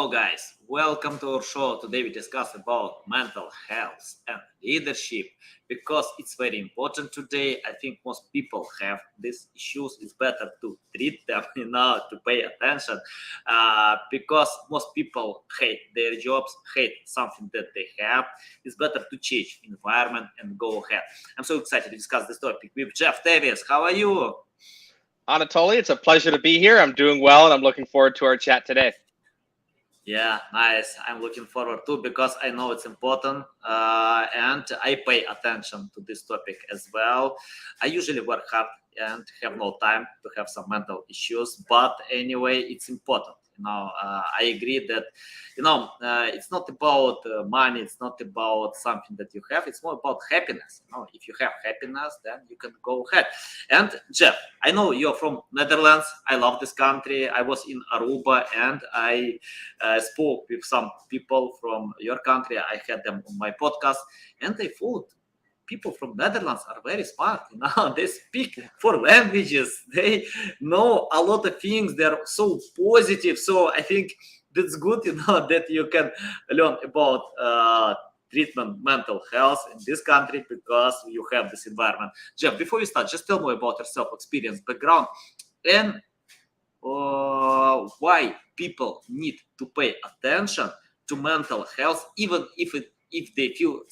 Hello guys, welcome to our show. Today we discuss about mental health and leadership because it's very important today. I think most people have these issues. It's better to treat them, to pay attention because most people hate their jobs, hate something that they have. It's better to change environment and go ahead. I'm so excited to discuss this topic with Jeff Davis. How are you? Anatoly, it's a pleasure to be here. I'm doing well, and I'm looking forward to our chat today. Yeah, nice. I'm looking forward to because I know it's important and I pay attention to this topic as well. I usually work hard and have no time to have some mental issues, but anyway, it's important. I agree that it's not about money, it's not about something that you have, it's more about happiness. If you have happiness, then you can go ahead. And Jeff, I know you're from Netherlands. I love this country. I was in Aruba and I spoke with some people from your country. I had them on my podcast, and they thought people from Netherlands are very smart. They speak four languages. They know a lot of things. They're so positive. So I think that's good. That you can learn about treatment mental health in this country because you have this environment. Jeff, before you start, just tell me about your self experience, background, and why people need to pay attention to mental health, even if they feel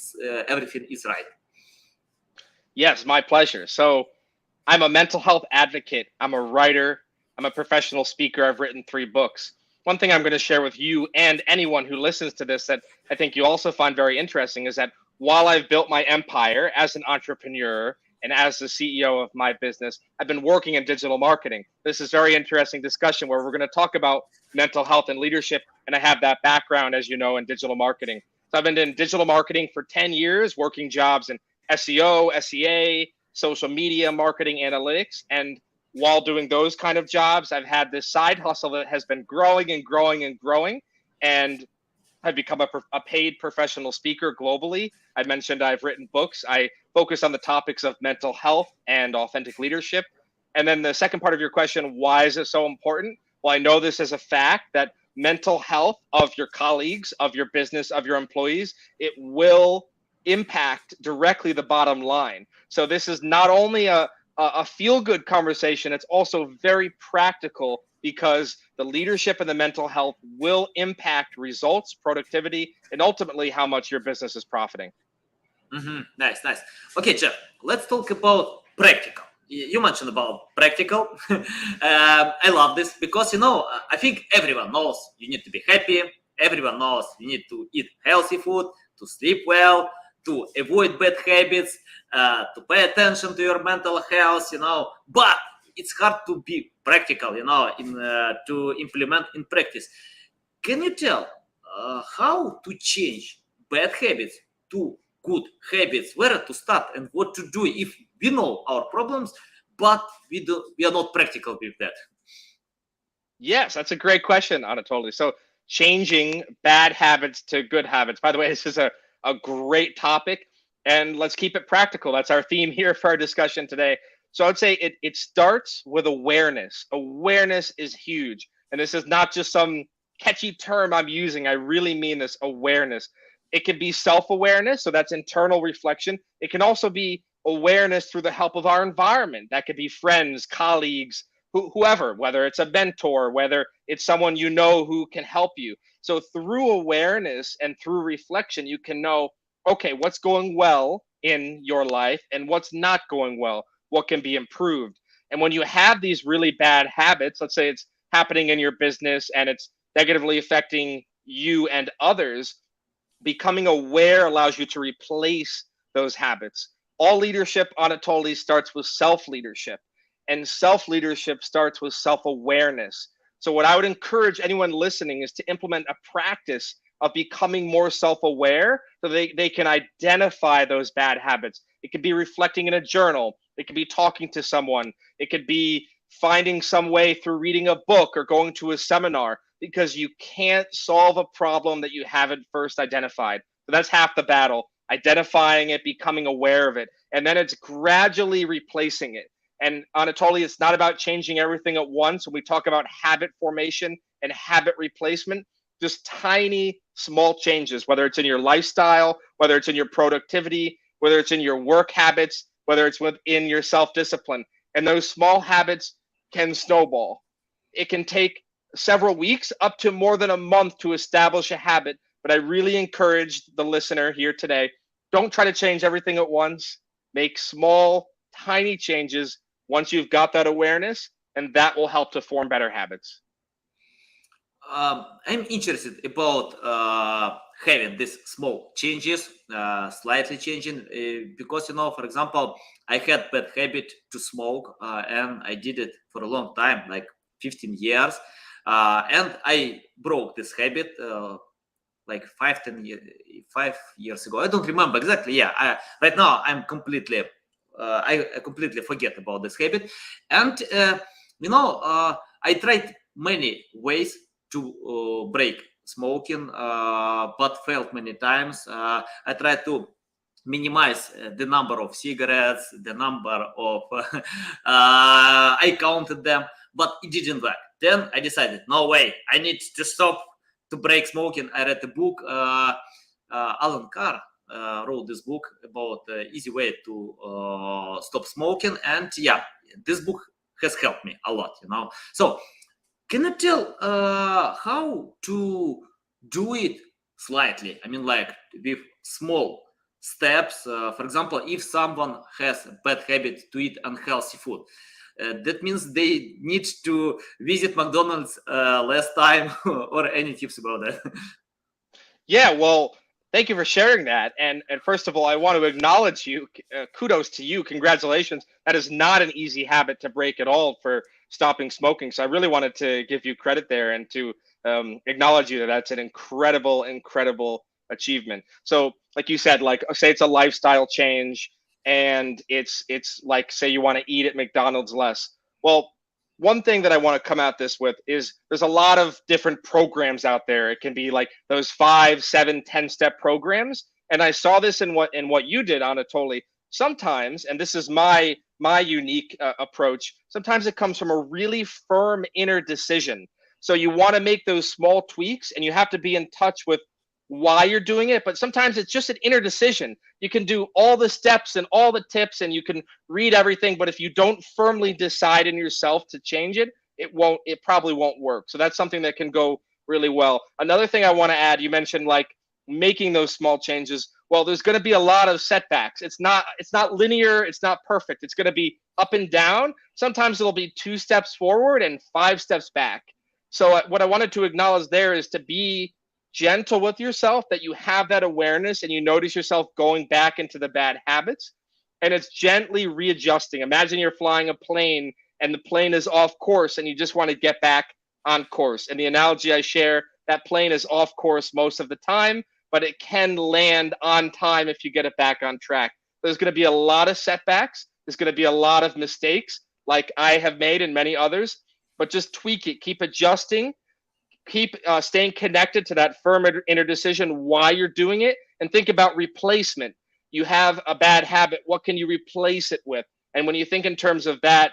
everything is right. Yes, my pleasure. So, I'm a mental health advocate. I'm a writer. I'm a professional speaker. I've written 3 books. One thing I'm going to share with you and anyone who listens to this that I think you also find very interesting is that while I've built my empire as an entrepreneur and as the CEO of my business, I've been working in digital marketing. This is very interesting discussion where we're going to talk about mental health and leadership. And I have that background, as you know, in digital marketing. So I've been in digital marketing for 10 years, working jobs in SEO, SEA, social media, marketing, analytics. And while doing those kind of jobs, I've had this side hustle that has been growing and growing and growing. And I've become a paid professional speaker globally. I mentioned I've written books. I focus on the topics of mental health and authentic leadership. And then the second part of your question, why is it so important? Well, I know this as a fact that mental health of your colleagues, of your business, of your employees, it will impact directly the bottom line. So this is not only a feel good conversation, it's also very practical because the leadership and the mental health will impact results, productivity, and ultimately how much your business is profiting. Nice, nice. Okay, Jeff, let's talk about practical. You mentioned about practical. I love this because, I think everyone knows you need to be happy. Everyone knows you need to eat healthy food, to sleep well, to avoid bad habits, to pay attention to your mental health, but it's hard to be practical, to implement in practice. Can you tell how to change bad habits to good habits, where to start and what to do if we know our problems, but we are not practical with that? Yes, that's a great question, Anatoly. So changing bad habits to good habits. By the way, this is a great topic, and let's keep it practical. That's our theme here for our discussion today. So I'd say it starts with awareness. Awareness is huge. And this is not just some catchy term I'm using. I really mean this awareness. It can be self-awareness, so that's internal reflection. It can also be awareness through the help of our environment. That could be friends, colleagues, whoever, whether it's a mentor, whether it's someone you know who can help you. So through awareness and through reflection, you can know, okay, what's going well in your life and what's not going well, what can be improved. And when you have these really bad habits, let's say it's happening in your business and it's negatively affecting you and others, becoming aware allows you to replace those habits. All leadership, Anatoly, starts with self leadership, and self leadership starts with self awareness. So, what I would encourage anyone listening is to implement a practice of becoming more self aware so they can identify those bad habits. It could be reflecting in a journal, it could be talking to someone, it could be finding some way through reading a book or going to a seminar, because you can't solve a problem that you haven't first identified. So that's half the battle, identifying it, becoming aware of it, and then it's gradually replacing it. And Anatoly, it's not about changing everything at once. When we talk about habit formation and habit replacement, just tiny, small changes, whether it's in your lifestyle, whether it's in your productivity, whether it's in your work habits, whether it's within your self-discipline. And those small habits can snowball. It can take several weeks up to more than a month to establish a habit. But I really encourage the listener here today, don't try to change everything at once. Make small, tiny changes once you've got that awareness, and that will help to form better habits. I'm interested about having these small changes, slightly changing, because for example, I had bad habit to smoke, and I did it for a long time, like 15 years, and I broke this habit like 5 years ago. I don't remember exactly. Yeah, right now I'm completely, I completely forget about this habit, and I tried many ways to break smoking, but failed many times. I tried to minimize the number of cigarettes, the number of I counted them, but it didn't work. Then I decided, no way, I need to stop to break smoking. I read a book. Alan Carr wrote this book about easy way to stop smoking, and yeah, this book has helped me a lot. So can you tell how to do it slightly? I mean, like with small steps. For example, if someone has a bad habit to eat unhealthy food, that means they need to visit McDonald's less time, or any tips about that? Yeah, well, thank you for sharing that. And first of all, I want to acknowledge you. Kudos to you. Congratulations. That is not an easy habit to break at all for stopping smoking. So I really wanted to give you credit there and to acknowledge you that that's an incredible, incredible achievement. So like you said, like say it's a lifestyle change and it's like say you want to eat at McDonald's less. Well, one thing that I want to come at this with is there's a lot of different programs out there. It can be like those 5, 7, 10-step programs. And I saw this in what you did, Anatoly. Sometimes, and this is my unique approach, sometimes it comes from a really firm inner decision. So you want to make those small tweaks and you have to be in touch with why you're doing it, but sometimes it's just an inner decision. You can do all the steps and all the tips and you can read everything, but if you don't firmly decide in yourself to change it, it probably won't work. So that's something that can go really well. Another thing I want to add, you mentioned like making those small changes. Well, there's going to be a lot of setbacks. It's not linear, it's not perfect. It's going to be up and down. Sometimes it'll be 2 steps forward and 5 steps back. So what I wanted to acknowledge there is to be gentle with yourself, that you have that awareness and you notice yourself going back into the bad habits, and it's gently readjusting. Imagine you're flying a plane and the plane is off course and you just want to get back on course. And the analogy I share, that plane is off course most of the time, but it can land on time if you get it back on track. There's going to be a lot of setbacks. There's going to be a lot of mistakes like I have made and many others, but just tweak it, keep adjusting, keep staying connected to that firm inner decision why you're doing it, and think about replacement. You have a bad habit, what can you replace it with? And when you think in terms of that,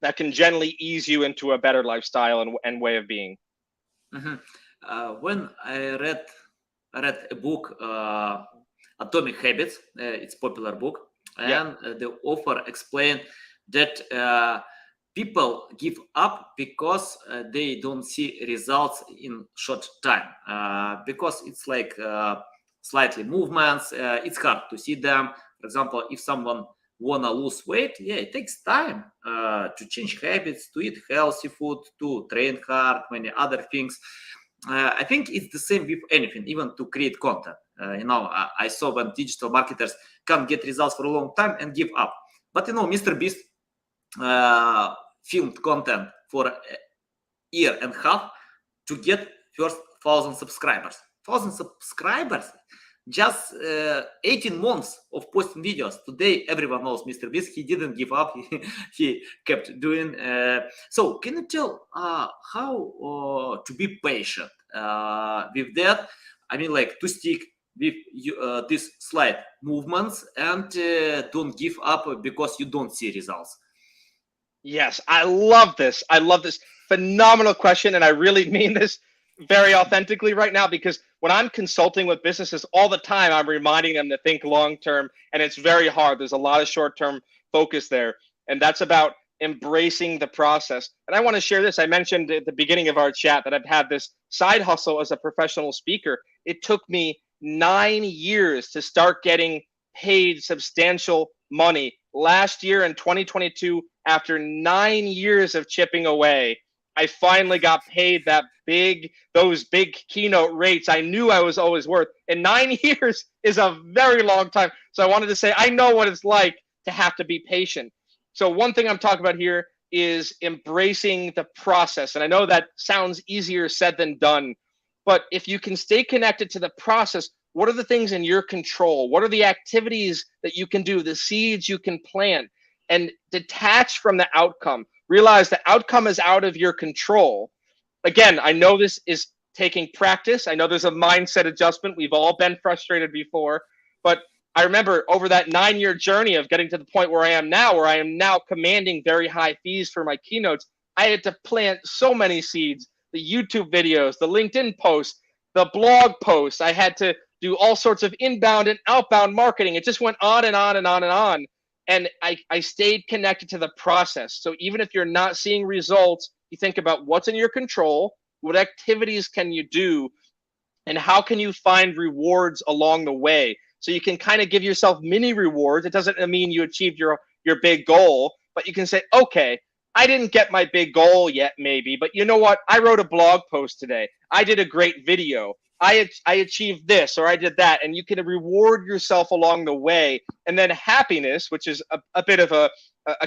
that can gently ease you into a better lifestyle and way of being. When I read a book, Atomic Habits, it's a popular book, and the author explained that people give up because they don't see results in short time, because it's like slightly movements, it's hard to see them. For example, if someone wanna lose weight, it takes time to change habits, to eat healthy food, to train hard, many other things. I think it's the same with anything, even to create content. I saw when digital marketers can get results for a long time and give up. But Mr. Beast filmed content for a year and a half to get first 1,000 subscribers. 1,000 subscribers, just 18 months of posting videos. Today, everyone knows Mr. Beast. He didn't give up. He kept doing. So can you tell how to be patient with that? I mean, like to stick with these slight movements and don't give up because you don't see results. Yes, I love this. I love this. Phenomenal question, and I really mean this. very authentically right now, because when I'm consulting with businesses all the time, I'm reminding them to think long term, and it's very hard. There's a lot of short term focus there, and that's about embracing the process. And I want to share this. I mentioned at the beginning of our chat that I've had this side hustle as a professional speaker. It took me 9 years to start getting paid substantial money. Last year in 2022, after 9 years of chipping away, I finally got paid those big keynote rates I knew I was always worth. And 9 years is a very long time. So I wanted to say, I know what it's like to have to be patient. So one thing I'm talking about here is embracing the process. And I know that sounds easier said than done, but if you can stay connected to the process, what are the things in your control? What are the activities that you can do, the seeds you can plant, and detach from the outcome? Realize the outcome is out of your control. Again, I know this is taking practice. I know there's a mindset adjustment. We've all been frustrated before, but I remember over that 9-year journey of getting to the point where I am now commanding very high fees for my keynotes. I had to plant so many seeds, the YouTube videos, the LinkedIn posts, the blog posts. I had to do all sorts of inbound and outbound marketing. It just went on and on and on and on. And I stayed connected to the process. So even if you're not seeing results, you think about what's in your control, what activities can you do, and how can you find rewards along the way. So you can kind of give yourself mini rewards. It doesn't mean you achieved your big goal, but you can say, okay, I didn't get my big goal yet, maybe, but you know what? I wrote a blog post today. I did a great video. I achieved this, or I did that, and you can reward yourself along the way. And then happiness, which is a bit of a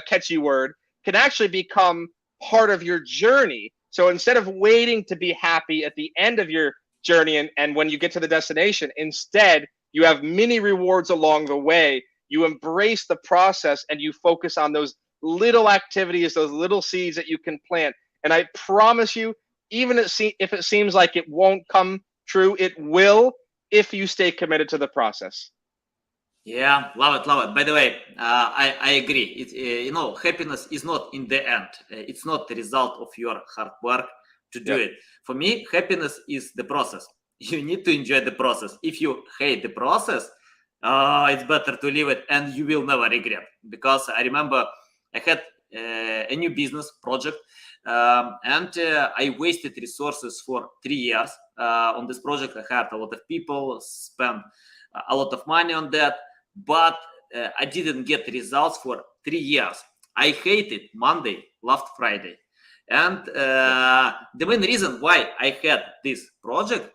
catchy word, can actually become part of your journey. So instead of waiting to be happy at the end of your journey and when you get to the destination, instead you have mini rewards along the way. You embrace the process and you focus on those little activities, those little seeds that you can plant. And I promise you, even if it seems like it won't come true, it will if you stay committed to the process. Yeah, love it, love it. By the way, I agree. Happiness is not in the end. It's not the result of your hard work to do it. For me, happiness is the process. You need to enjoy the process. If you hate the process, it's better to leave it, and you will never regret. Because I remember I had a new business project, and I wasted resources for 3 years on this project. I had a lot of people, spent a lot of money on that, but I didn't get results for 3 years. I hated Monday, loved Friday. And the main reason why I had this project,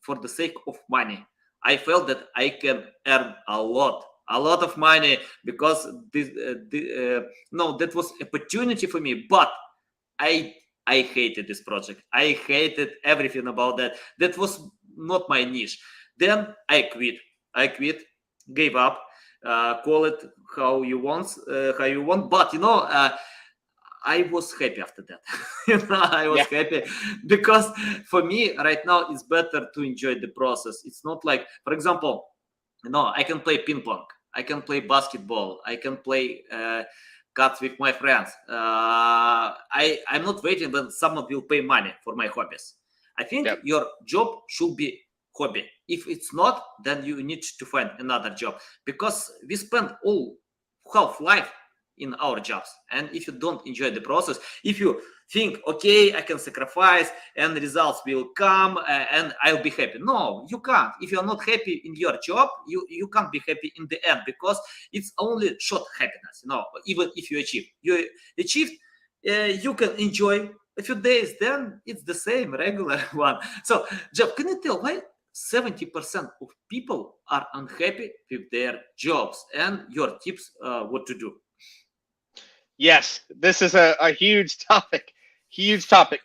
for the sake of money. I felt that I can earn a lot of money, because that was opportunity for me. But I hated this project. I hated everything about that. That was not my niche. Then I quit. Gave up. Call it how you want. But I was happy after that. I was happy, because for me right now it's better to enjoy the process. It's not like, for example, I can play ping pong, I can play basketball, I can play cards with my friends. I'm not waiting when someone will pay money for my hobbies. I think your job should be hobby. If it's not, then you need to find another job, because we spend all half life in our jobs. And if you don't enjoy the process, if you think, okay, I can sacrifice and results will come and I'll be happy. No, you can't. If you're not happy in your job, you can't be happy in the end, because it's only short happiness. Even if you achieved, you can enjoy a few days, then it's the same regular one. So Jeff, can you tell why 70% of people are unhappy with their jobs, and your tips what to do? Yes, this is a huge topic,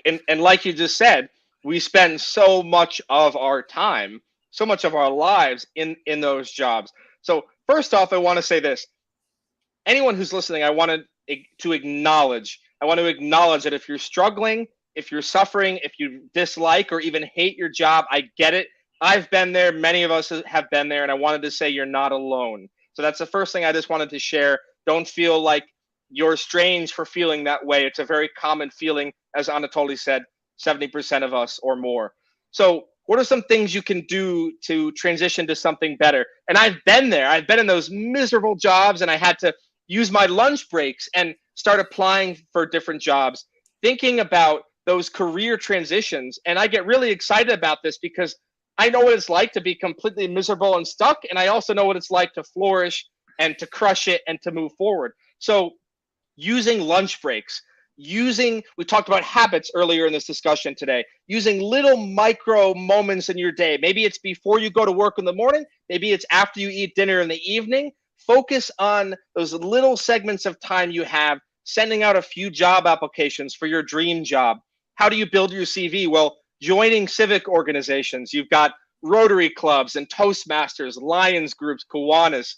And like you just said, we spend so much of our time, so much of our lives in those jobs. So first off, I want to say this. Anyone who's listening, I want to acknowledge that if you're struggling, if you're suffering, if you dislike or even hate your job, I get it. I've been there. Many of us have been there. And I wanted to say you're not alone. So that's the first thing I just wanted to share. Don't feel like you're strange for feeling that way. It's a very common feeling, as Anatoly said, 70% of us or more. So what are some things you can do to transition to something better? And I've been there. I've been in those miserable jobs, and I had to use my lunch breaks and start applying for different jobs, thinking about those career transitions. And I get really excited about this because I know what it's like to be completely miserable and stuck. And I also know what it's like to flourish and to crush it and to move forward. So using lunch breaks, we talked about habits earlier in this discussion today, using little micro moments in your day. Maybe it's before you go to work in the morning, maybe it's after you eat dinner in the evening. Focus on those little segments of time you have, sending out a few job applications for your dream job. How do you build your CV? Well, joining civic organizations. You've got Rotary clubs and Toastmasters, Lions groups, Kiwanis.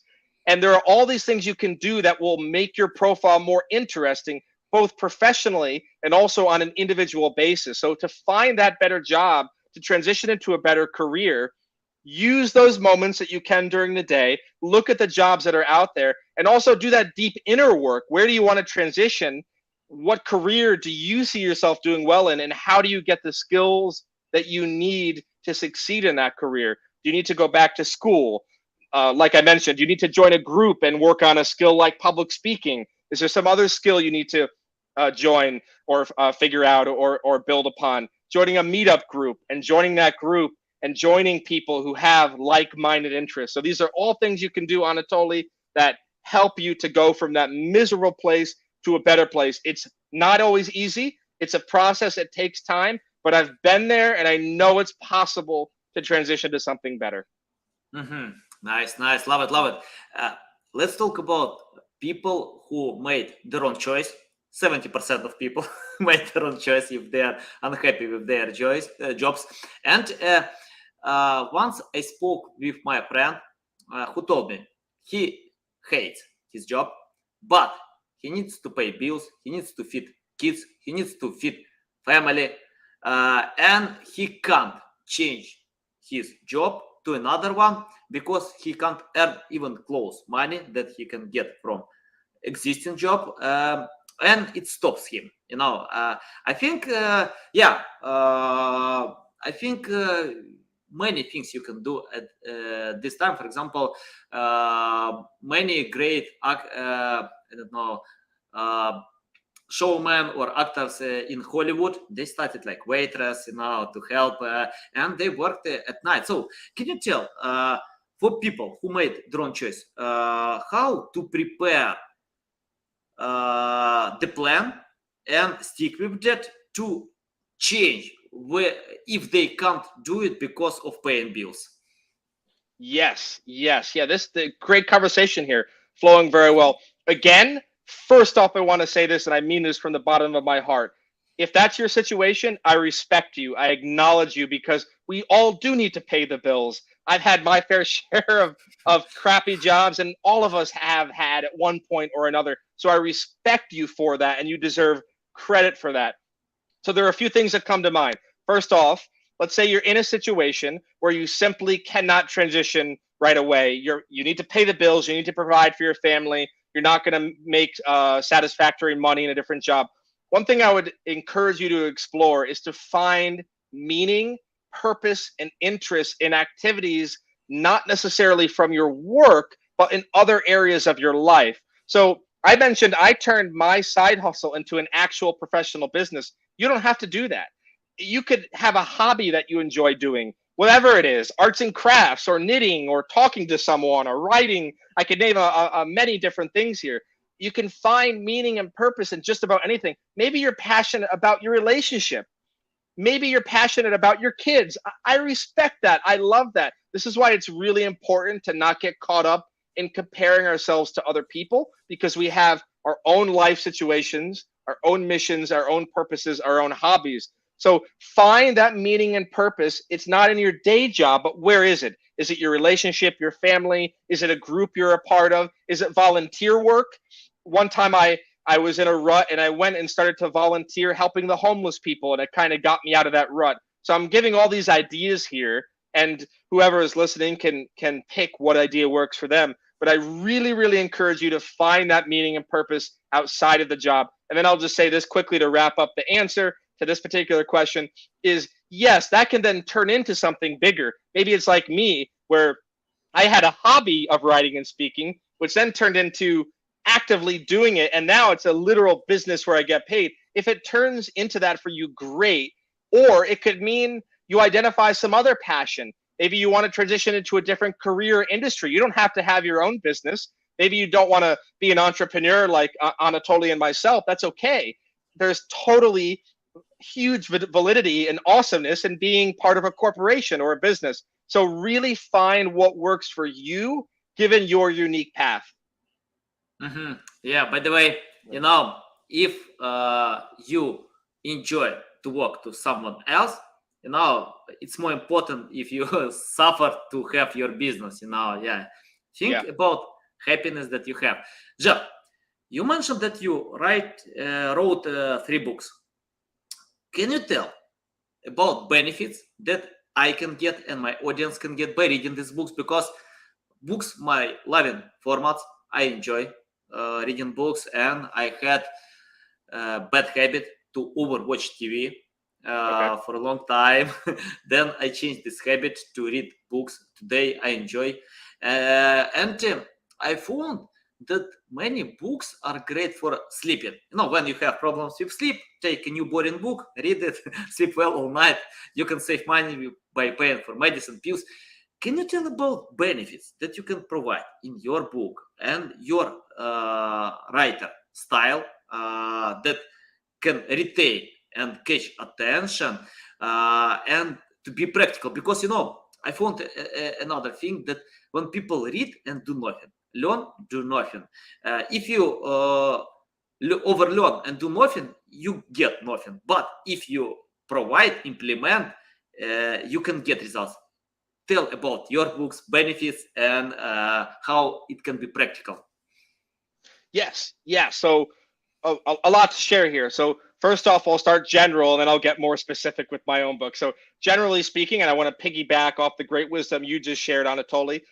And there are all these things you can do that will make your profile more interesting, both professionally and also on an individual basis. So to find that better job, to transition into a better career, use those moments that you can during the day, look at the jobs that are out there, and also do that deep inner work. Where do you want to transition? What career do you see yourself doing well in? And how do you get the skills that you need to succeed in that career? Do you need to go back to school? Like I mentioned, you need to join a group and work on a skill like public speaking. Is there some other skill you need to join or figure out or build upon? Joining a meetup group and joining that group and joining people who have like-minded interests. So these are all things you can do, Anatoly, that help you to go from that miserable place to a better place. It's not always easy. It's a process. It takes time, but I've been there and I know it's possible to transition to something better. Mm-hmm. Nice, nice. Love it, love it. Let's talk about people who made the wrong choice. 70% of people made the wrong choice if they are unhappy with their jobs. And once I spoke with my friend who told me he hates his job, but he needs to pay bills, he needs to feed kids, he needs to feed family, and he can't change his job to another one because he can't earn even close money that he can get from existing job, and it stops him. I think I think many things you can do at this time. For example, many great I don't know showmen or actors in Hollywood, they started like waitress, to help, and they worked at night. So can you tell for people who made the wrong choice, how to prepare the plan and stick with that to change if they can't do it because of paying bills? Yes. Yeah, the great conversation here, flowing very well. Again, first off, I want to say this, and I mean this from the bottom of my heart. If that's your situation, I respect you. I acknowledge you because we all do need to pay the bills. I've had my fair share of crappy jobs, and all of us have had at one point or another. So I respect you for that, and you deserve credit for that. So there are a few things that come to mind. First off, let's say you're in a situation where you simply cannot transition right away. You need to pay the bills. You need to provide for your family. You're not going to make satisfactory money in a different job. One thing I would encourage you to explore is to find meaning, purpose, and interest in activities, not necessarily from your work, but in other areas of your life. So I mentioned I turned my side hustle into an actual professional business. You don't have to do that. You could have a hobby that you enjoy doing, whatever it is, arts and crafts or knitting or talking to someone or writing. I could name a many different things here. You can find meaning and purpose in just about anything. Maybe you're passionate about your relationship. Maybe you're passionate about your kids. I respect that. I love that. This is why it's really important to not get caught up in comparing ourselves to other people, because we have our own life situations, our own missions, our own purposes, our own hobbies. So find that meaning and purpose. It's not in your day job, but where is it? Is it your relationship, your family? Is it a group you're a part of? Is it volunteer work? One time I was in a rut and I went and started to volunteer helping the homeless people, and it kind of got me out of that rut. So I'm giving all these ideas here, and whoever is listening can pick what idea works for them. But I really, really encourage you to find that meaning and purpose outside of the job. And then I'll just say this quickly to wrap up the answer. to this particular question is yes, that can then turn into something bigger. Maybe it's like me, where I had a hobby of writing and speaking, which then turned into actively doing it. And now it's a literal business where I get paid. If it turns into that for you, great. Or it could mean you identify some other passion. Maybe you want to transition into a different career or industry. You don't have to have your own business. Maybe you don't want to be an entrepreneur like Anatoly and myself. That's okay. There's totally huge validity and awesomeness in being part of a corporation or a business. So really find what works for you, given your unique path. Yeah, by the way, if you enjoy to work to someone else, it's more important if you suffer to have your business, yeah. Think about happiness that you have. Jeff, you mentioned that you wrote 3 books. Can you tell about benefits that I can get and my audience can get by reading these books? Because books, my loving formats, I enjoy reading books, and I had a bad habit to overwatch TV for a long time. Then I changed this habit to read books. Today I enjoy, and I found that many books are great for sleeping. When you have problems with sleep, take a new boring book, read it, sleep well all night. You can save money by paying for medicine pills. Can you tell about benefits that you can provide in your book and your writer style that can retain and catch attention and to be practical? Because I found another thing, that when people read and do nothing, learn, do nothing. If you overlearn and do nothing, you get nothing. But if you provide, implement, you can get results. Tell about your book's benefits and how it can be practical. Yes. Yeah. So a lot to share here. So first off, I'll start general and then I'll get more specific with my own book. So generally speaking, and I want to piggyback off the great wisdom you just shared, Anatoly,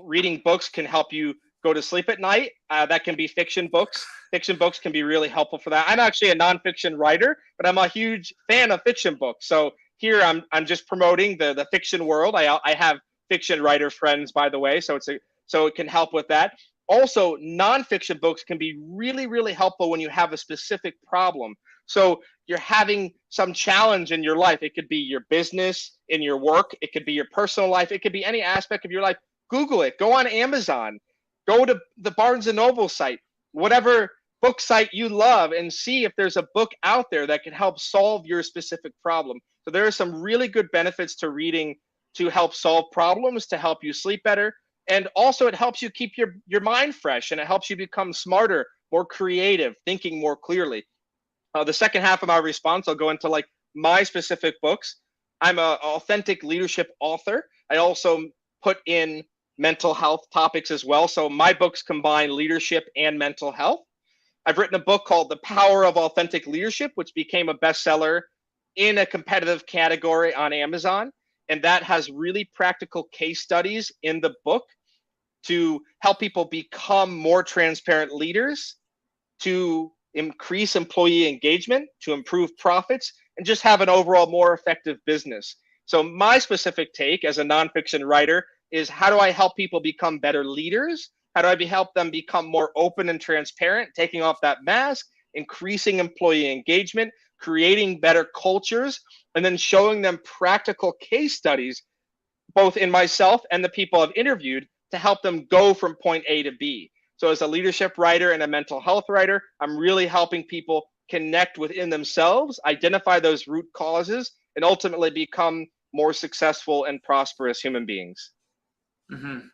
reading books can help you go to sleep at night. That can be fiction books. Fiction books can be really helpful for that. I'm actually a nonfiction writer, but I'm a huge fan of fiction books. So here I'm just promoting the fiction world. I have fiction writer friends, by the way, so it can help with that. Also, nonfiction books can be really, really helpful when you have a specific problem. So you're having some challenge in your life. It could be your business, in your work. It could be your personal life. It could be any aspect of your life. Google it. Go on Amazon. Go to the Barnes & Noble site, whatever book site you love, and see if there's a book out there that can help solve your specific problem. So there are some really good benefits to reading to help solve problems, to help you sleep better. And also it helps you keep your mind fresh, and it helps you become smarter, more creative, thinking more clearly. The second half of my response, I'll go into like my specific books. I'm an authentic leadership author. I also put in mental health topics as well. So my books combine leadership and mental health. I've written a book called The Power of Authentic Leadership, which became a bestseller in a competitive category on Amazon. And that has really practical case studies in the book to help people become more transparent leaders, to increase employee engagement, to improve profits, and just have an overall more effective business. So my specific take as a nonfiction writer is, how do I help people become better leaders? How do I help them become more open and transparent, taking off that mask, increasing employee engagement, creating better cultures, and then showing them practical case studies, both in myself and the people I've interviewed, to help them go from point A to B. So as a leadership writer and a mental health writer, I'm really helping people connect within themselves, identify those root causes, and ultimately become more successful and prosperous human beings.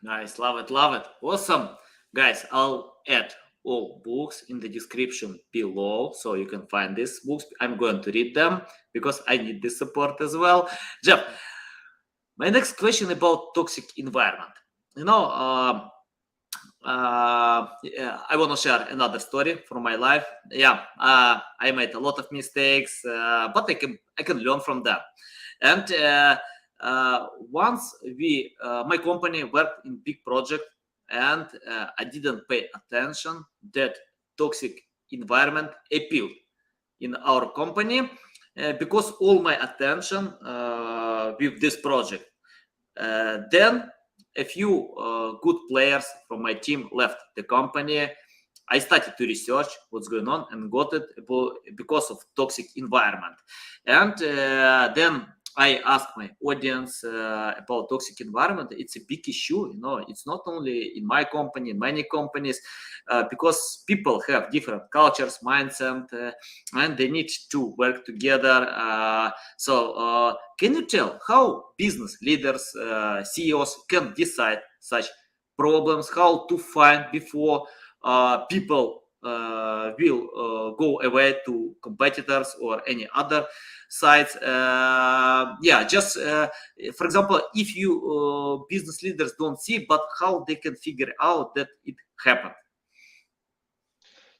Nice. Love it. Love it. Awesome. Guys, I'll add all books in the description below, so you can find these books. I'm going to read them because I need this support as well. Jeff, my next question about toxic environment. I want to share another story from my life. I made a lot of mistakes, but I can learn from them. And once my company worked in big project, and I didn't pay attention that toxic environment appeared in our company. because all my attention with this project. Then a few good players from my team left the company. I started to research what's going on and got it because of toxic environment. And then I asked my audience about toxic environment. It's a big issue, it's not only in my company, in many companies, because people have different cultures, mindset, and they need to work together. So can you tell how business leaders, CEOs can decide such problems, how to find before people will go away to competitors or any other sites? Just for example, if you business leaders don't see, but how they can figure out that it happened?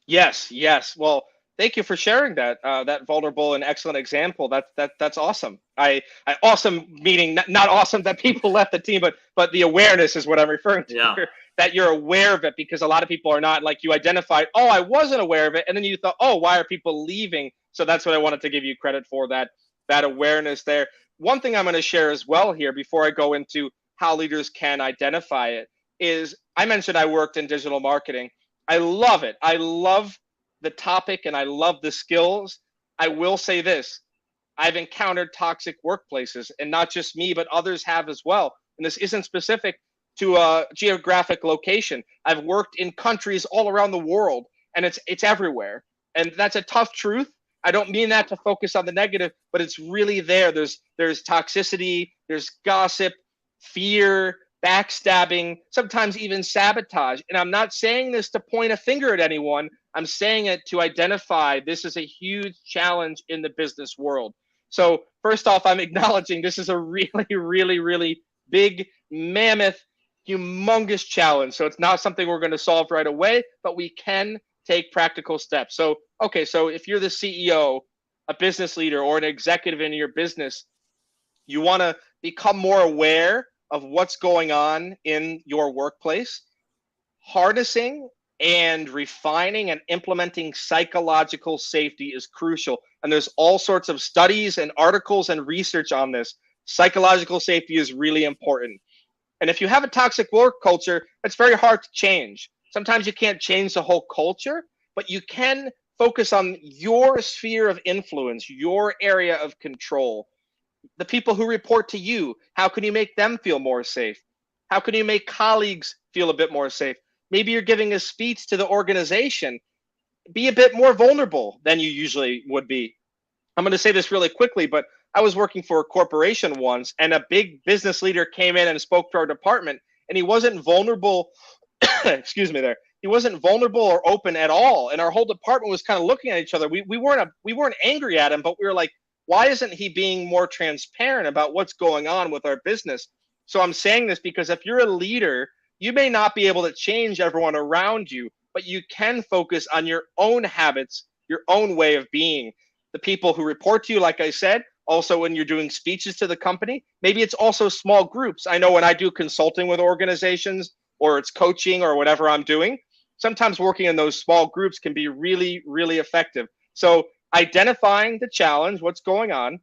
Yes. Well, thank you for sharing that that vulnerable and excellent example. That's awesome. I awesome meaning not awesome that people left the team, but the awareness is what I'm referring to. Yeah. Here, that you're aware of it, because a lot of people are not. Like, you identified, oh, I wasn't aware of it, and then you thought, oh, why are people leaving? So that's what I wanted to give you credit for, that awareness there. One thing I'm going to share as well here before I go into how leaders can identify it is, I mentioned I worked in digital marketing. I love it. I love the topic and I love the skills. I will say this: I've encountered toxic workplaces, and not just me, but others have as well. And this isn't specific to a geographic location. I've worked in countries all around the world, and it's everywhere. And that's a tough truth. I don't mean that to focus on the negative, but it's really there. There's toxicity, there's gossip, fear, backstabbing, sometimes even sabotage. And I'm not saying this to point a finger at anyone. I'm saying it to identify this is a huge challenge in the business world. So first off, I'm acknowledging this is a really, really, really big, mammoth, humongous challenge. So it's not something we're going to solve right away, but we can take practical steps. So, okay, so if you're the CEO, a business leader, or an executive in your business, you want to become more aware of what's going on in your workplace. Harnessing and refining and implementing psychological safety is crucial. And there's all sorts of studies and articles and research on this. Psychological safety is really important. And if you have a toxic work culture, it's very hard to change. Sometimes you can't change the whole culture, but you can focus on your sphere of influence, your area of control. The people who report to you, how can you make them feel more safe? How can you make colleagues feel a bit more safe? Maybe you're giving a speech to the organization. Be a bit more vulnerable than you usually would be. I'm going to say this really quickly, but I was working for a corporation once, and a big business leader came in and spoke to our department, and he wasn't vulnerable. Excuse me there. He wasn't vulnerable or open at all. And our whole department was kind of looking at each other. We weren't angry at him, but we were like, why isn't he being more transparent about what's going on with our business? So I'm saying this because if you're a leader, you may not be able to change everyone around you, but you can focus on your own habits, your own way of being. The people who report to you, like I said, also when you're doing speeches to the company, maybe it's also small groups. I know when I do consulting with organizations, or it's coaching or whatever I'm doing, sometimes working in those small groups can be really, really effective. So identifying the challenge, what's going on,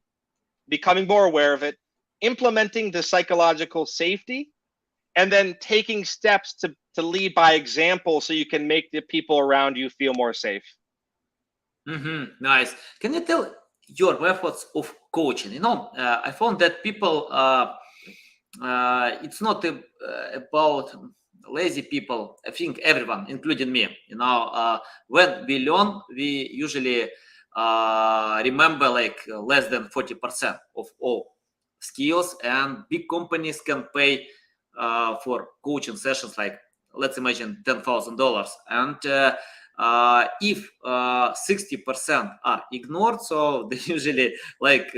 becoming more aware of it, implementing the psychological safety, and then taking steps to lead by example so you can make the people around you feel more safe. Nice. Can you tell your methods of coaching? I found that people, it's not about lazy people. I think everyone, including me, when we learn, we usually remember like less than 40% of all skills, and big companies can pay for coaching sessions like, let's imagine, $10,000, and if 60% are ignored, so they usually like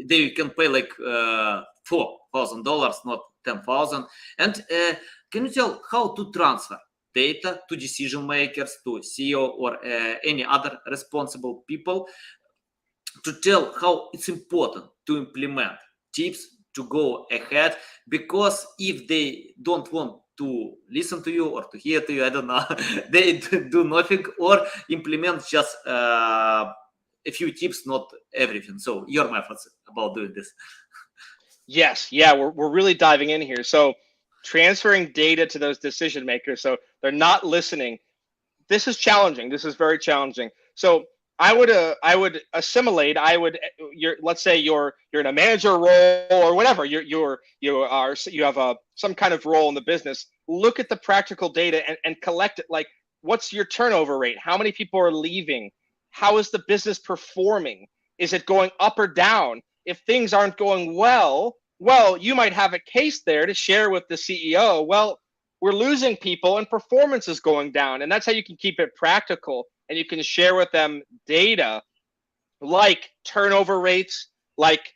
they can pay like $4,000, not 10,000. And can you tell how to transfer data to decision makers, to CEO or any other responsible people, to tell how it's important to implement tips to go ahead? Because if they don't want to listen to you or to hear to you, I don't know, they do nothing or implement just a few tips, not everything. So your methods about doing this. Yes, yeah, we're really diving in here. So transferring data to those decision makers, so they're not listening. This is challenging. This is very challenging. So I would assimilate. Let's say you're in a manager role or whatever. You have some kind of role in the business. Look at the practical data and collect it. Like, what's your turnover rate? How many people are leaving? How is the business performing? Is it going up or down? If things aren't going well, you might have a case there to share with the CEO. Well, we're losing people and performance is going down. And that's how you can keep it practical, and you can share with them data like turnover rates, like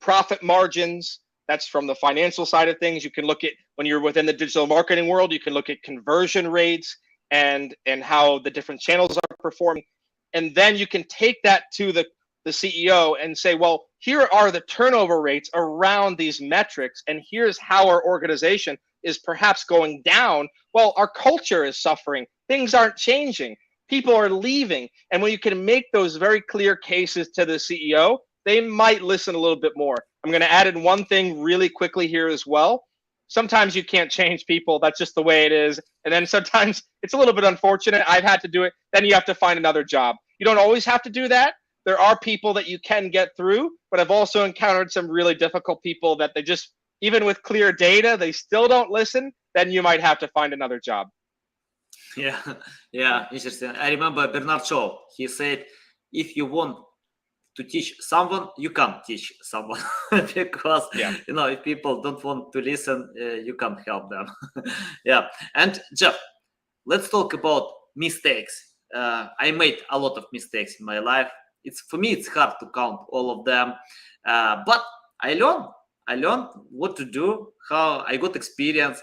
profit margins. That's from the financial side of things. You can look at, when you're within the digital marketing world, you can look at conversion rates and how the different channels are performing. And then you can take that to the CEO and say, well, here are the turnover rates around these metrics, and here's how our organization is perhaps going down. Well, our culture is suffering. Things aren't changing. People are leaving. And when you can make those very clear cases to the CEO, they might listen a little bit more. I'm going to add in one thing really quickly here as well. Sometimes you can't change people. That's just the way it is. And then sometimes it's a little bit unfortunate. I've had to do it. Then you have to find another job. You don't always have to do that. There are people that you can get through, but I've also encountered some really difficult people that they just, even with clear data, they still don't listen. Then you might have to find another job. Yeah, yeah, interesting. I remember Bernard Shaw. He said, if you want to teach someone, you can't teach someone because if people don't want to listen, you can't help them. Yeah. And Jeff, let's talk about mistakes. I made a lot of mistakes in my life. For me, it's hard to count all of them, but I learned what to do, how I got experience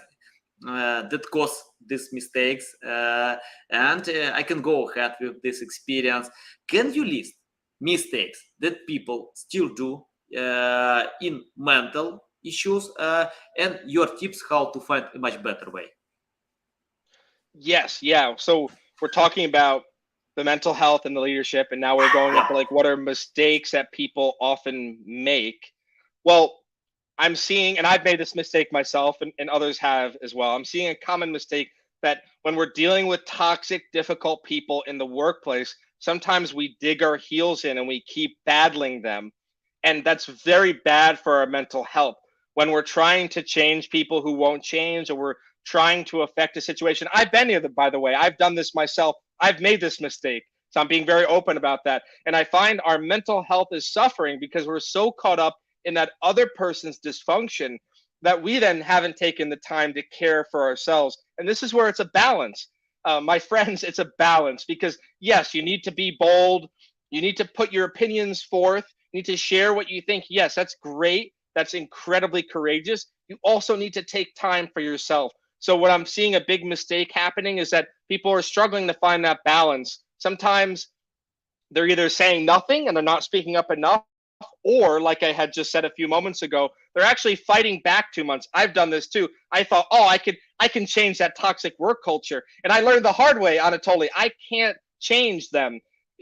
that caused these mistakes, and I can go ahead with this experience. Can you list mistakes that people still do in mental issues, and your tips how to find a much better way? Yes, yeah. So we're talking about the mental health and the leadership, and now we're going into like what are mistakes that people often make. Well, I'm seeing, and I've made this mistake myself, and others have as well. I'm seeing a common mistake that when we're dealing with toxic, difficult people in the workplace, sometimes we dig our heels in and we keep battling them. And that's very bad for our mental health. When we're trying to change people who won't change, or we're trying to affect a situation. I've been here, by the way. I've done this myself. I've made this mistake. So I'm being very open about that. And I find our mental health is suffering because we're so caught up in that other person's dysfunction that we then haven't taken the time to care for ourselves. And this is where it's a balance. My friends, it's a balance because yes, you need to be bold. You need to put your opinions forth. You need to share what you think. Yes, that's great. That's incredibly courageous. You also need to take time for yourself. So what I'm seeing a big mistake happening is that people are struggling to find that balance. Sometimes they're either saying nothing and they're not speaking up enough, or like I had just said a few moments ago, they're actually fighting back too much. I've done this too. I thought, oh, I can change that toxic work culture. And I learned the hard way, Anatoly. I can't change them.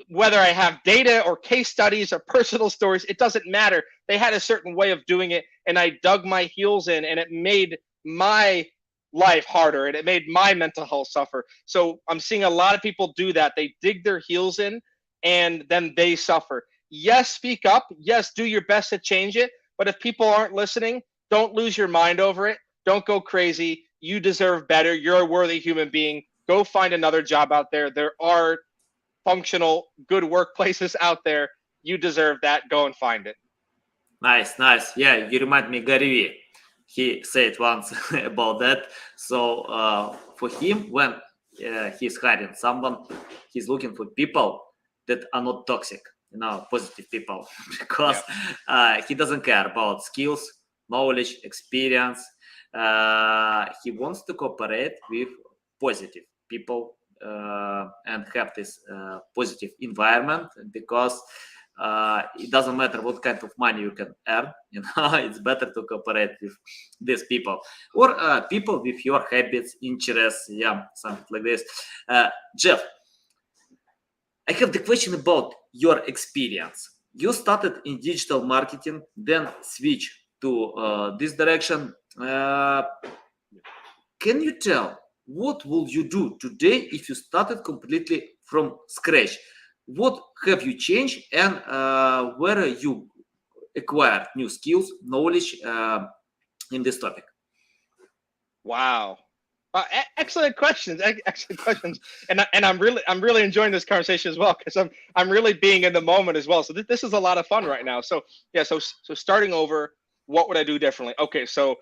Whether I have data or case studies or personal stories, it doesn't matter. They had a certain way of doing it, and I dug my heels in, and it made my life harder, and it made my mental health suffer. So I'm seeing a lot of people do that. They dig their heels in, and then they suffer. Yes, speak up. Yes, do your best to change it. But if people aren't listening, don't lose your mind over it. Don't go crazy. You deserve better. You're a worthy human being. Go find another job out there. There are functional, good workplaces out there. You deserve that. Go and find it. Nice, nice. Yeah, you remind me Gary Vee. He said once about that. So for him, when he's hiring someone, he's looking for people that are not toxic, positive people, because he doesn't care about skills, knowledge, experience. He wants to cooperate with positive people and have this positive environment, because it doesn't matter what kind of money you can earn, it's better to cooperate with these people, or people with your habits, interests, something like this. Jeff, I have the question about your experience. You started in digital marketing, then switch to this direction. Can you tell what will you do today if you started completely from scratch? What have you changed, and where you acquired new skills, knowledge in this topic? Wow. Excellent questions. Excellent questions. And I'm really enjoying this conversation as well, because I'm really being in the moment as well. So this is a lot of fun right now. So yeah. So starting over, what would I do differently? Okay. So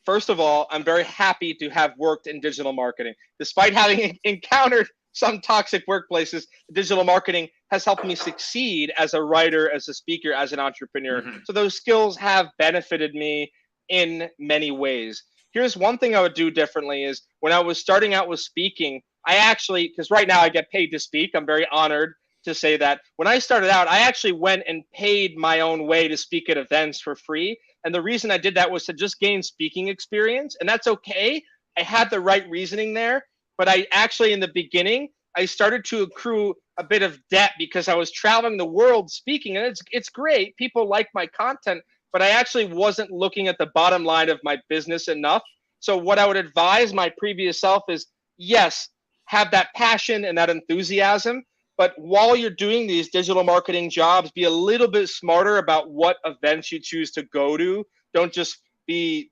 first of all, I'm very happy to have worked in digital marketing, despite having encountered some toxic workplaces. Digital marketing has helped me succeed as a writer, as a speaker, as an entrepreneur. Mhm. So those skills have benefited me in many ways. Here's one thing I would do differently is when I was starting out with speaking, I actually, because right now I get paid to speak, I'm very honored to say that. When I started out, I actually went and paid my own way to speak at events for free. And the reason I did that was to just gain speaking experience. And that's okay. I had the right reasoning there. But I actually, in the beginning, I started to accrue a bit of debt because I was traveling the world speaking. And it's great. People like my content, but I actually wasn't looking at the bottom line of my business enough. So what I would advise my previous self is, yes, have that passion and that enthusiasm. But while you're doing these digital marketing jobs, be a little bit smarter about what events you choose to go to. Don't just be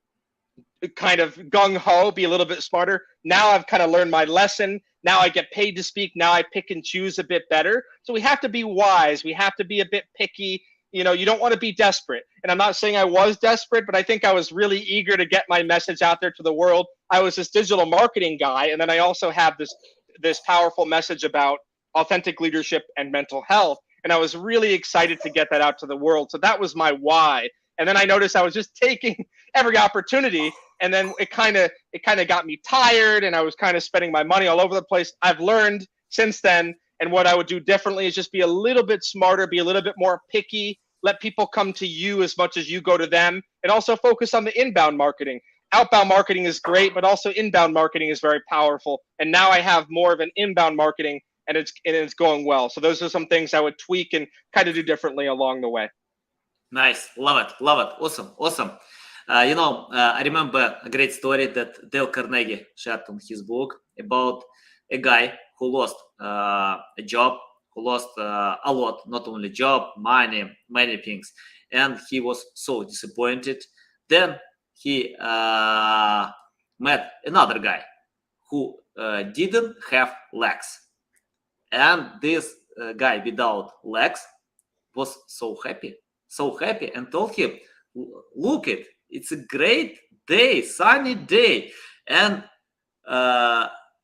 kind of gung-ho, be a little bit smarter. Now I've kind of learned my lesson. Now I get paid to speak. Now I pick and choose a bit better. So we have to be wise. We have to be a bit picky. You know, you don't want to be desperate. And I'm not saying I was desperate, but I think I was really eager to get my message out there to the world. I was this digital marketing guy, and then I also have this powerful message about authentic leadership and mental health. And I was really excited to get that out to the world. So that was my why. And then I noticed I was just taking every opportunity, and then it kind of got me tired, and I was kind of spending my money all over the place. I've learned since then, and what I would do differently is just be a little bit smarter, be a little bit more picky, let people come to you as much as you go to them, and also focus on the inbound marketing. Outbound marketing is great, but also inbound marketing is very powerful. And now I have more of an inbound marketing, and it's going well. So those are some things I would tweak and kind of do differently along the way. Nice, love it, awesome. I remember a great story that Dale Carnegie shared on his book about a guy who lost a job, who lost a lot, not only job, money, many things, and he was so disappointed. Then he met another guy who didn't have legs, and this guy without legs was so happy, and told him, look it's a great day, sunny day. And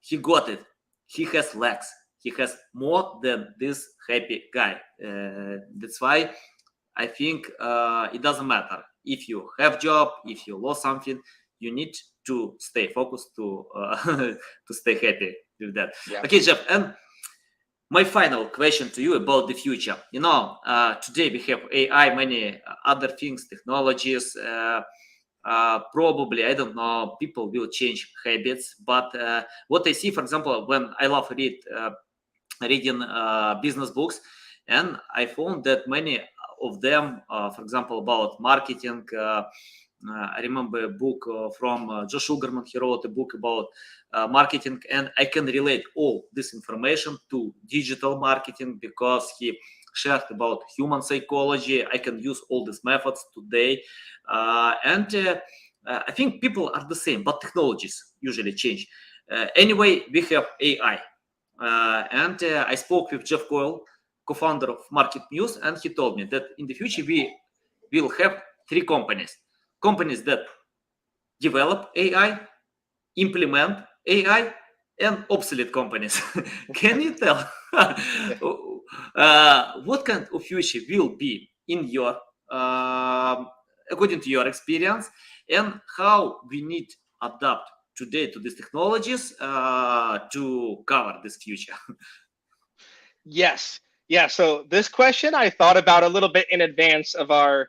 he got it. He has legs. He has more than this happy guy. That's why I think it doesn't matter if you have job, if you lost something, you need to stay focused to to stay happy with that. Yeah. Okay, Jeff, and my final question to you about the future. Today we have AI, many other things, technologies. Probably, I don't know, people will change habits. But what I see, for example, when I love reading business books, and I found that many of them, for example, about marketing. I remember a book from Josh Sugarman. He wrote a book about marketing, and I can relate all this information to digital marketing because he shared about human psychology. I can use all these methods today, and I think people are the same, but technologies usually change. Anyway, we have AI, and I spoke with Jeff Coyle, co-founder of Market News, and he told me that in the future we will have three companies that develop AI, implement AI, and obsolete companies. Can you tell what kind of future will be in your, according to your experience, and how we need adapt today to these technologies to cover this future? Yes. Yeah. So this question I thought about a little bit in advance of our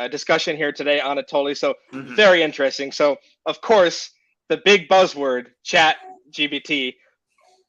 discussion here today, Anatoly. So very interesting. So of course, the big buzzword, Chat GPT.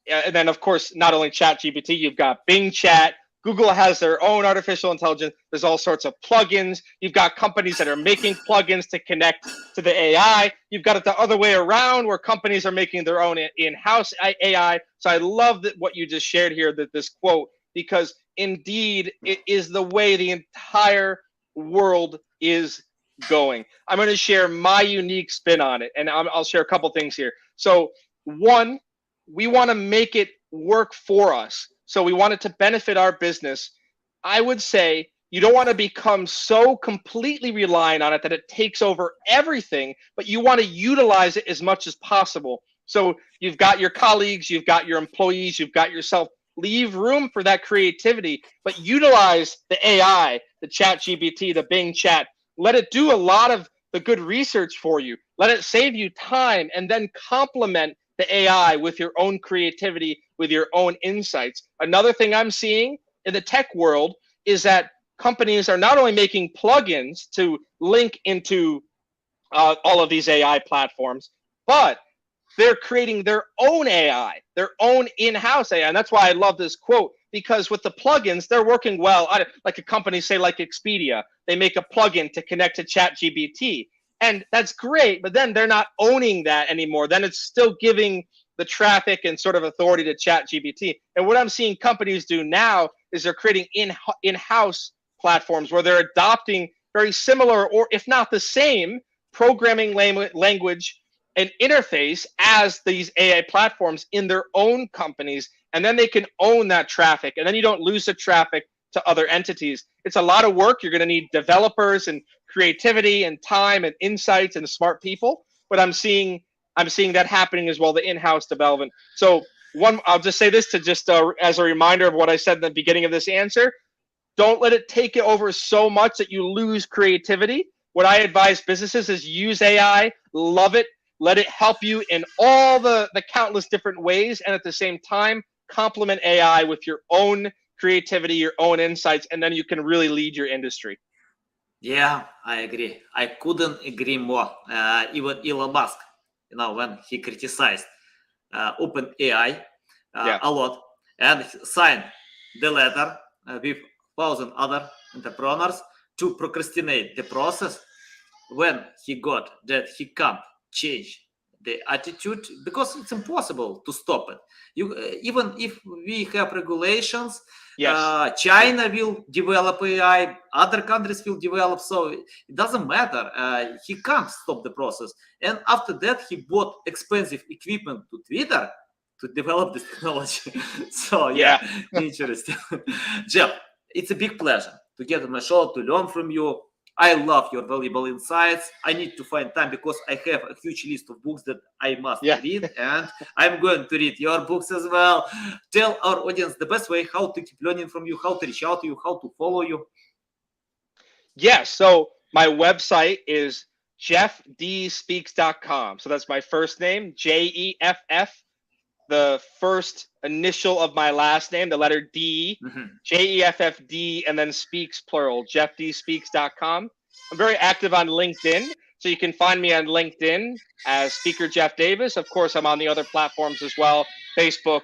And then of course, not only Chat GPT, you've got Bing Chat, Google has their own artificial intelligence. There's all sorts of plugins. You've got companies that are making plugins to connect to the AI. You've got it the other way around where companies are making their own in-house AI. So I love that what you just shared here, that this quote, because indeed it is the way the entire world is going. I'm going to share my unique spin on it, and I'll share a couple things here. So one, we want to make it work for us. So we want it to benefit our business. I would say you don't want to become so completely reliant on it that it takes over everything, but you want to utilize it as much as possible. So you've got your colleagues, you've got your employees, you've got yourself. Leave room for that creativity, but utilize the AI, the ChatGPT, the Bing chat. Let it do a lot of the good research for you. Let it save you time, and then complement the AI with your own creativity, with your own insights. Another thing I'm seeing in the tech world is that companies are not only making plugins to link into all of these AI platforms, but they're creating their own AI, their own in-house AI. And that's why I love this quote, because with the plugins, they're working well. Like a company, say like Expedia, they make a plugin to connect to ChatGPT. And that's great, but then they're not owning that anymore. Then it's still giving the traffic and sort of authority to ChatGPT. And what I'm seeing companies do now is they're creating in-house platforms where they're adopting very similar, or if not the same, programming language and interface as these AI platforms in their own companies. And then they can own that traffic. And then you don't lose the traffic to other entities. It's a lot of work. You're going to need developers and creativity and time and insights and smart people. But I'm seeing that happening as well, the in-house development. So I'll just say this to just as a reminder of what I said in the beginning of this answer. Don't let it take it over so much that you lose creativity. What I advise businesses is use AI, love it, let it help you in all the countless different ways, and at the same time, complement AI with your own creativity, your own insights, and then you can really lead your industry. Yeah, I agree. I couldn't agree more. Even Elon Musk, when he criticized OpenAI a lot, and signed the letter with 1,000 other entrepreneurs to procrastinate the process, when he got that he can't change the attitude, because it's impossible to stop it. Even if we have regulations, China will develop AI, other countries will develop, so it doesn't matter. He can't stop the process. And after that, he bought expensive equipment to Twitter to develop this technology. So interesting. Jeff, it's a big pleasure to get on my show, to learn from you. I love your valuable insights. I need to find time because I have a huge list of books that I must read, and I'm going to read your books as well. Tell our audience the best way how to keep learning from you, how to reach out to you, how to follow you. Yes, so my website is jeffdspeaks.com. So that's my first name, Jeff, the first initial of my last name, the letter D, JEFFD, and then speaks, plural, jeffdspeaks.com. I'm very active on LinkedIn, so you can find me on LinkedIn as Speaker Jeff Davis. Of course, I'm on the other platforms as well, Facebook,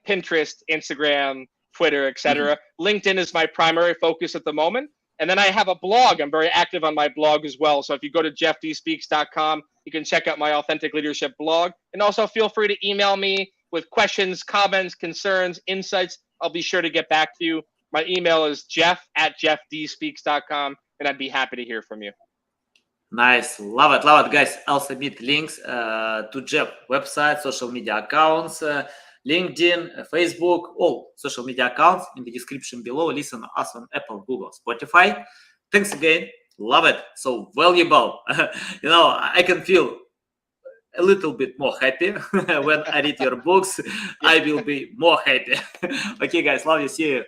Pinterest, Instagram, Twitter, etc. LinkedIn is my primary focus at the moment. And then I have a blog. I'm very active on my blog as well. So if you go to jeffdspeaks.com, you can check out my Authentic Leadership blog. And also feel free to email me with questions, comments, concerns, insights. I'll be sure to get back to you. My email is jeff@jeffdspeaks.com, and I'd be happy to hear from you. Nice. Love it. Love it, guys. I'll submit links to Jeff website, social media accounts, LinkedIn, Facebook, all social media accounts in the description below. Listen to us on Apple, Google, Spotify. Thanks again. Love it. So valuable. I can feel a little bit more happy when I read your books. I will be more happy. Okay, guys. Love you. See you.